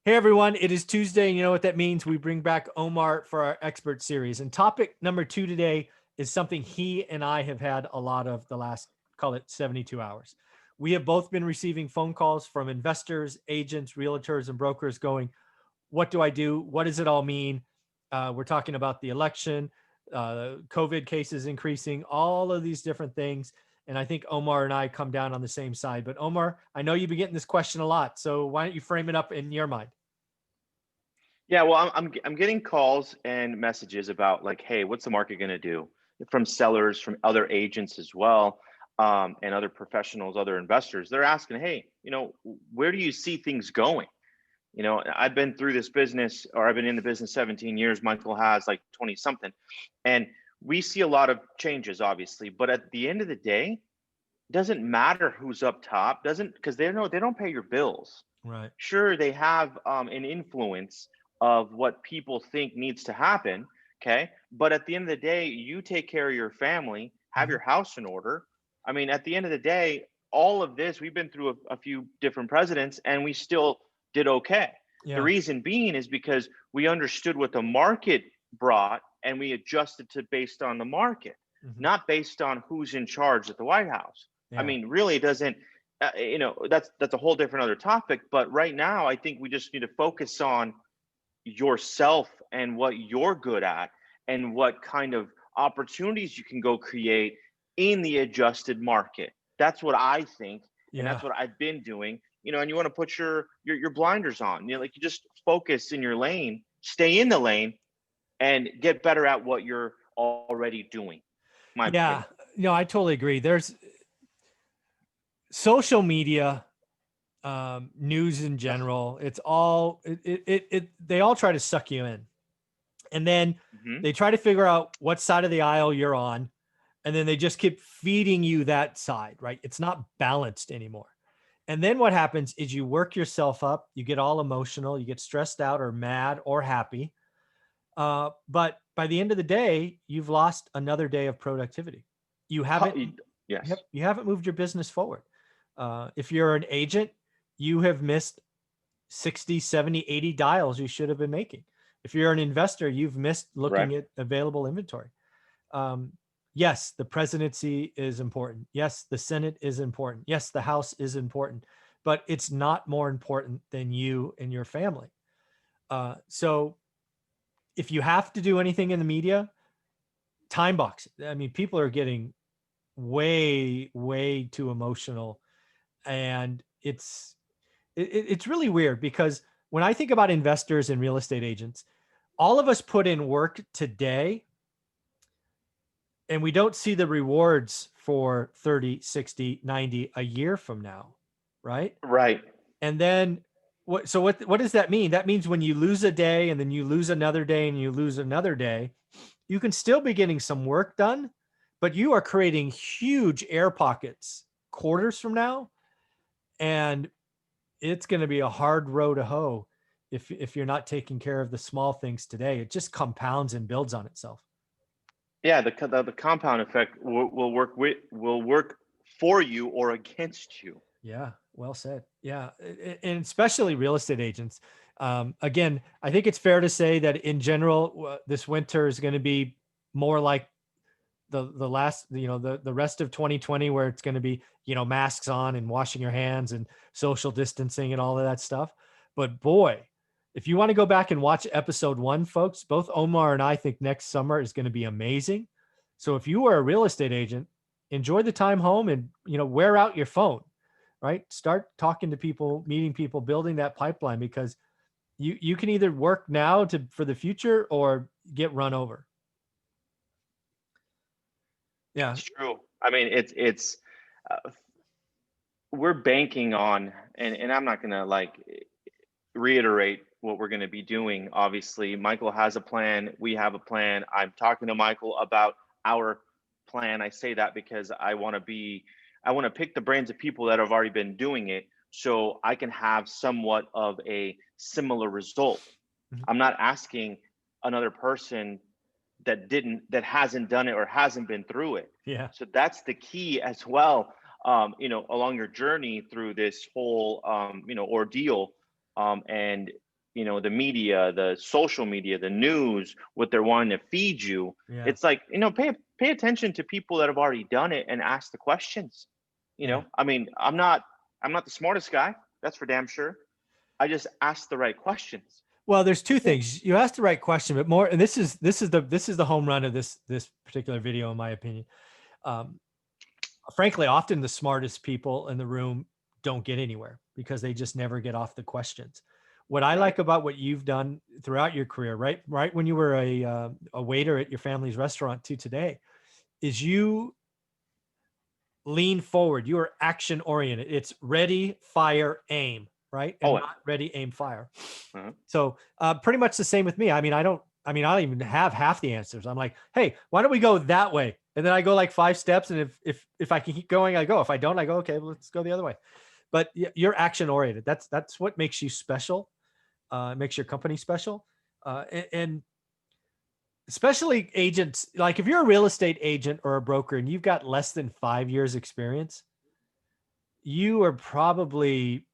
Hey everyone, it is Tuesday, and you know what that means. We bring back Omar for our expert series. And topic number 2 today is something he and I have had a lot of the last, call it 72 hours. We have both been receiving phone calls from investors, agents, realtors, and brokers going, what do I do? What does it all mean? We're talking about the election, COVID cases increasing, all of these different things. And I think Omar and I come down on the same side. But Omar, I know you've been getting this question a lot. So why don't you frame it up in your mind? Yeah, well, I'm getting calls and messages about like, hey, what's the market going to do? From sellers, from other agents as well, and other professionals, other investors. They're asking, hey, where do you see things going? I've been through this business, or I've been in the business 17 years. Michael has like 20 something, and we see a lot of changes, obviously. But at the end of the day, it doesn't matter who's up top, doesn't because they don't pay your bills. Right. Sure, they have an influence of what people think needs to happen. Okay. But at the end of the day, you take care of your family, have Mhm. your house in order. I mean, at the end of the day, all of this, we've been through a few different presidents and we still did okay. The Yeah. reason being is because we understood what the market brought and we adjusted to based on the market, Mhm. not based on who's in charge at the White House. I Yeah. mean, really, it doesn't that's a whole different other topic, but right now I think we just need to focus on yourself and what you're good at and what kind of opportunities you can go create in the adjusted market. That's what I think, and Yeah. that's what I've been doing. And you want to put your blinders on. Like you just focus in your lane, stay in the lane, and get better at what you're already doing. My Yeah. opinion. I totally agree. There's social media, news in general. It's all they all try to suck you in. And then Hmm. they try to figure out what side of the aisle you're on. And then they just keep feeding you that side, right? It's not balanced anymore. And then what happens is you work yourself up, you get all emotional, you get stressed out or mad or happy. But by the end of the day, you've lost another day of productivity. You haven't, Yes. you haven't moved your business forward. If you're an agent, you have missed 60, 70, 80 dials you should have been making. If you're an investor, you've missed Right. looking at available inventory. Um, yes, the presidency is important. Yes, the Senate is important. Yes, the House is important, but it's not more important than you and your family. So if you have to do anything in the media, time box. I mean, people are getting way, way too emotional, and it's really weird because when I think about investors and real estate agents, all of us put in work today and we don't see the rewards for 30, 60, 90 a year from now, right? Right. And then what does that mean? That means when you lose a day and then you lose another day and you lose another day, you can still be getting some work done, but you are creating huge air pockets quarters from now, and it's going to be a hard row to hoe if you're not taking care of the small things today. It just compounds and builds on itself. Yeah, the compound effect will work for you or against you. Yeah, well said. Yeah, and especially real estate agents. Again, I think it's fair to say that in general, this winter is going to be more like the last, the rest of 2020, where it's going to be, masks on and washing your hands and social distancing and all of that stuff. But boy, if you want to go back and watch episode 1, folks, both Omar and I think next summer is going to be amazing. So if you are a real estate agent, enjoy the time home and, wear out your phone, right? Start talking to people, meeting people, building that pipeline, because you can either work now for the future or get run over. Yeah. It's true. I mean, it's uh, we're banking on, and I'm not gonna like reiterate what we're going to be doing. Obviously, Michael has a plan. We have a plan. I'm talking to Michael about our plan. I say that because I want to pick the brains of people that have already been doing it so I can have somewhat of a similar result. Mhm. I'm not asking another person that hasn't done it or hasn't been through it. Yeah. So that's the key as well. Along your journey through this whole ordeal, and the media, the social media, the news, what they're wanting to feed you. Yeah. It's like, pay attention to people that have already done it and ask the questions. Yeah. I mean, I'm not the smartest guy, that's for damn sure. I just ask the right questions. Well, there's two Yeah. things. You asked the right question, but more, and this is the home run of this particular video, in my opinion. Um, Frankly, often the smartest people in the room don't get anywhere because they just never get off the questions. What I Right. like about what you've done throughout your career, right when you were a waiter at your family's restaurant to today, is you lean forward. You are action oriented. It's ready, fire, aim, right? And Oh, not ready, aim, fire. uh-huh. So pretty much the same with me. I don't even have half the answers. I'm like, hey, why don't we go that way? And then I go like 5 steps. And if I can keep going, I go. If I don't, I go, okay, well, let's go the other way. But you're action oriented. That's what makes you special. It makes your company special. And especially agents, like if you're a real estate agent or a broker and you've got less than 5 years experience, you are probably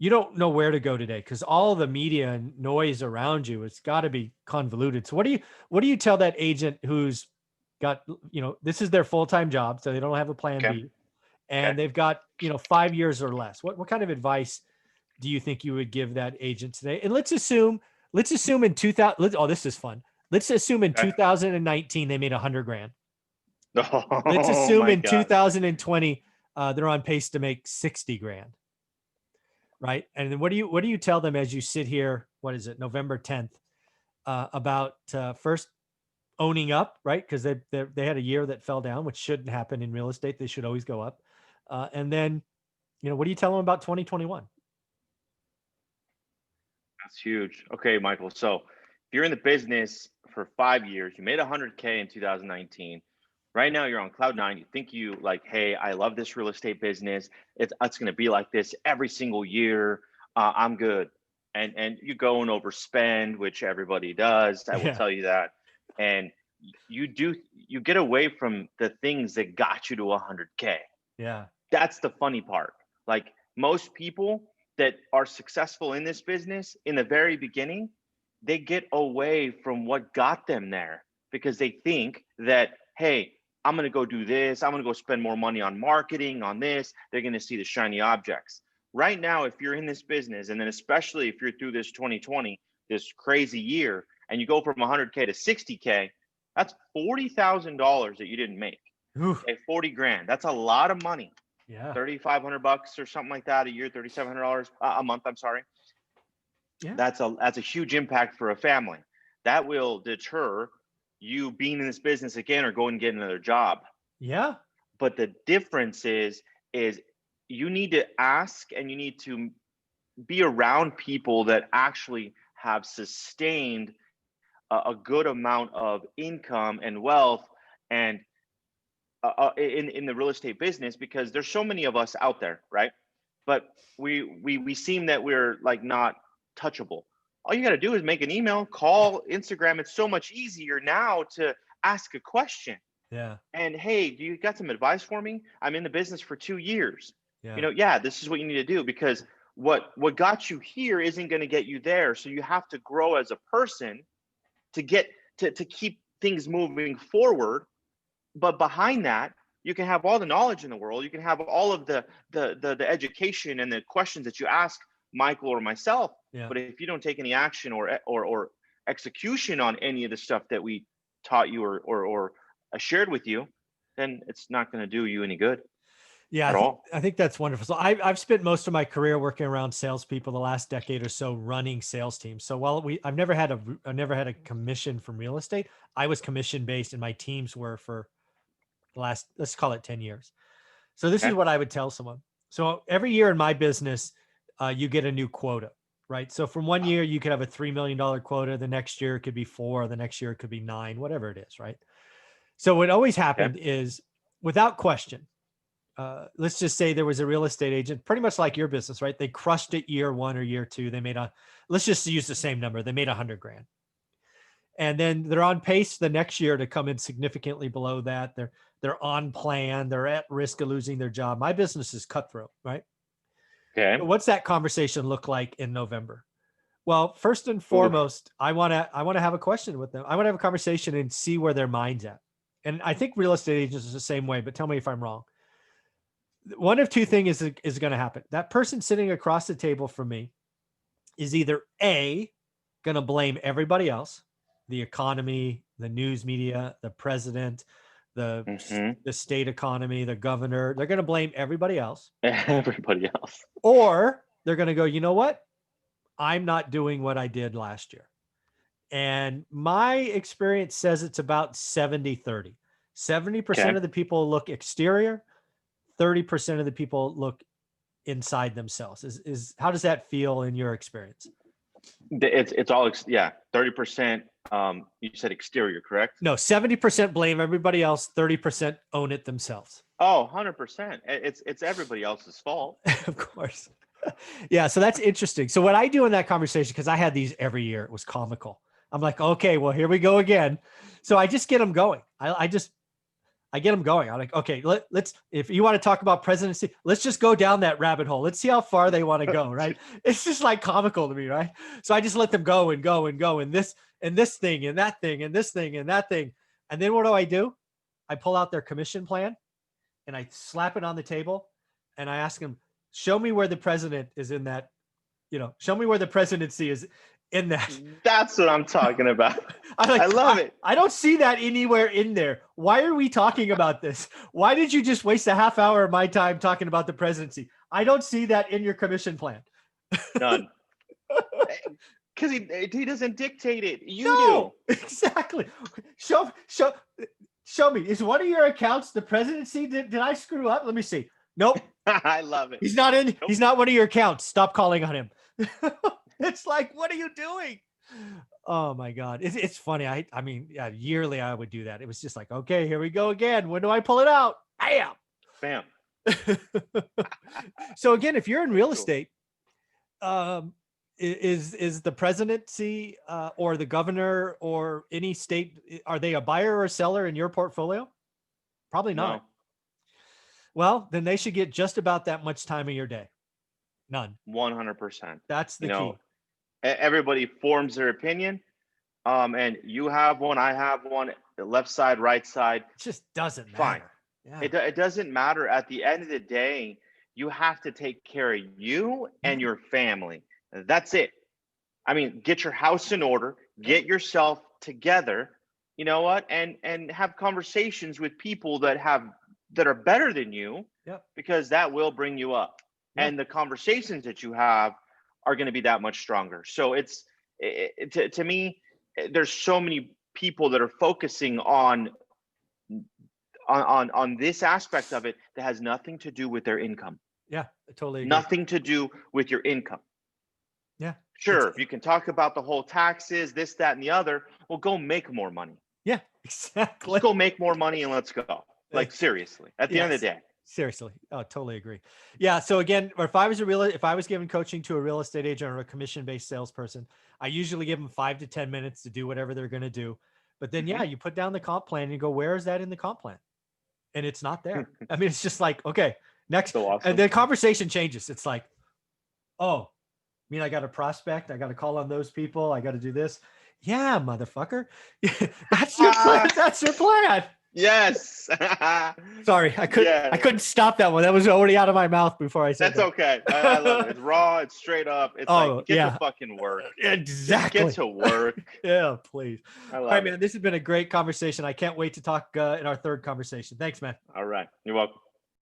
you don't know where to go today because all the media and noise around you, it's got to be convoluted. So what do you tell that agent who's got, this is their full-time job, so they don't have a plan Okay. B, and Okay. they've got, 5 years or less? What kind of advice do you think you would give that agent today? And let's assume in 2000, oh, this is fun. Let's assume in Okay. 2019 they made 100 grand. Let's Oh assume my in God. 2020 they're on pace to make 60 grand. Right. And then what do you tell them as you sit here? What is it, November 10th, about first owning up, right? Because they had a year that fell down, which shouldn't happen in real estate. They should always go up. And then, what do you tell them about 2021? That's huge. Okay, Michael. So if you're in the business for 5 years, you made 100K in 2019. Right now, you're on cloud nine. You think you like, hey, I love this real estate business. It's going to be like this every single year. I'm good. And you go and overspend, which everybody does. I will Yeah. tell you that. And you get away from the things that got you to 100K. Yeah. That's the funny part. Like most people that are successful in this business in the very beginning, they get away from what got them there because they think that, hey, I'm going to go do this. I'm going to go spend more money on marketing, on this. They're going to see the shiny objects. Right now, if you're in this business, and then especially if you're through this 2020, this crazy year, and you go from 100K to 60K, that's $40,000 that you didn't make. Oof. Okay, 40 grand. That's a lot of money. Yeah. $3,500 or something like that a year, $3,700 a month. I'm sorry. Yeah. That's a huge impact for a family. That will deter you being in this business again or going and getting another job. Yeah. But the difference is you need to ask and you need to be around people that actually have sustained a good amount of income and wealth and in the real estate business, because there's so many of us out there, right? But we seem that we're like not touchable. All you got to do is make an email, call, Instagram. It's so much easier now to ask a question. Yeah. And hey, do you got some advice for me? I'm in the business for 2 years. Yeah. Yeah, this is what you need to do, because what got you here isn't going to get you there. So you have to grow as a person to get to keep things moving forward. But behind that, you can have all the knowledge in the world. You can have all of the education and the questions that you ask Michael or myself. Yeah. But if you don't take any action or execution on any of the stuff that we taught you or shared with you, then it's not going to do you any good Yeah, I at think all. I think that's wonderful. So I've spent most of my career working around salespeople, the last decade or so running sales teams. So while I've never had a commission from real estate, I was commission based, and my teams were for the last, let's call it 10 years. So this is Okay. what I would tell someone. So every year in my business, you get a new quota, right? So from one year you could have a $3 million quota. The next year it could be 4. The next year it could be 9, whatever it is, right? So what always Okay. happened is, without question, let's just say there was a real estate agent, pretty much like your business, right? They crushed it year 1 or year 2. They made let's just use the same number. They made 100 grand. And then they're on pace the next year to come in significantly below that. They're on plan. They're at risk of losing their job. My business is cutthroat, right? Okay. What's that conversation look like in November? Well, first and Oof. foremost, I want to have a question with them. I want to have a conversation and see where their mind's at. And I think real estate agents is the same way, but tell me if I'm wrong. One of two things is going to happen. That person sitting across the table from me is either A, going to blame everybody else, the economy, the news media, the president, the state economy, the governor. They're going to blame everybody else. Everybody else. Or they're going to go, you know what? I'm not doing what I did last year. And my experience says it's about 70-30. 70% of the people look exterior, 30% of the people look inside themselves. Is how does that feel in your experience? It's all 30%. You said exterior, correct? No, 70% blame everybody else, 30% own it themselves. Oh, 100%. It's everybody else's fault. Of course. Yeah, so that's interesting. So what I do in that conversation, because I had these every year, it was comical. I'm like, okay, well, here we go again. So I just get them going. I get them going. I'm like, okay, let's, if you want to talk about presidency, let's just go down that rabbit hole. Let's see how far they want to go, right? It's just like comical to me, right? So I just let them go and go and go and this thing and that thing and this thing and that thing. And then what do? I pull out their commission plan and I slap it on the table and I ask them, show me where the president is in that, show me where the presidency is in that. That's what I'm talking about. I love it. I don't see that anywhere in there. Why are we talking about this? Why did you just waste a half hour of my time talking about the presidency? I don't see that in your commission plan. None. Because he doesn't dictate it. You do. Exactly. Show me. Is one of your accounts the presidency? Did I screw up? Let me see. Nope. I love it. He's not in. Nope. He's not one of your accounts. Stop calling on him. It's like, what are you doing? Oh my God. It's funny. I mean, yearly I would do that. It was just like, okay, here we go again. When do I pull it out? Bam. So again, if you're in real estate, is the presidency or the governor or any state, are they a buyer or a seller in your portfolio? Probably not. No. Well, then they should get just about that much time of your day. None. 100%. That's the key. Everybody forms their opinion. And you have one, I have one, the left side, right side. It just doesn't matter. Fine. Yeah. It doesn't matter. At the end of the day, you have to take care of you and your family. That's it. I mean, get your house in order, get yourself together, you know what? And have conversations with people that are better than you, because that will bring you up. And the conversations that you have are going to be that much stronger. So to me, there's so many people that are focusing on this aspect of it that has nothing to do with their income. Yeah, I totally agree. Nothing to do with your income. Yeah. Sure, if you can talk about the whole taxes, this, that, and the other, well, go make more money. Yeah, exactly. Let's go make more money and let's go. Like, seriously, at the end of the day. Seriously. Oh, totally agree. Yeah. So again, if I was giving coaching to a real estate agent or a commission-based salesperson, I usually give them 5 to 10 minutes to do whatever they're going to do. But then, you put down the comp plan and you go, where is that in the comp plan? And it's not there. I mean, it's just like, okay, next. So awesome. And the conversation changes. It's like, oh, I mean, I got a prospect. I got to call on those people. I got to do this. Yeah, motherfucker. That's your plan. That's your plan. Yes. Sorry, I couldn't stop that one. That was already out of my mouth before I said that. That's okay. I love it. It's raw. It's straight up. It's like, get to fucking work. Exactly. Just get to work. Yeah, please. All right, man. This has been a great conversation. I can't wait to talk in our third conversation. Thanks, man. All right. You're welcome.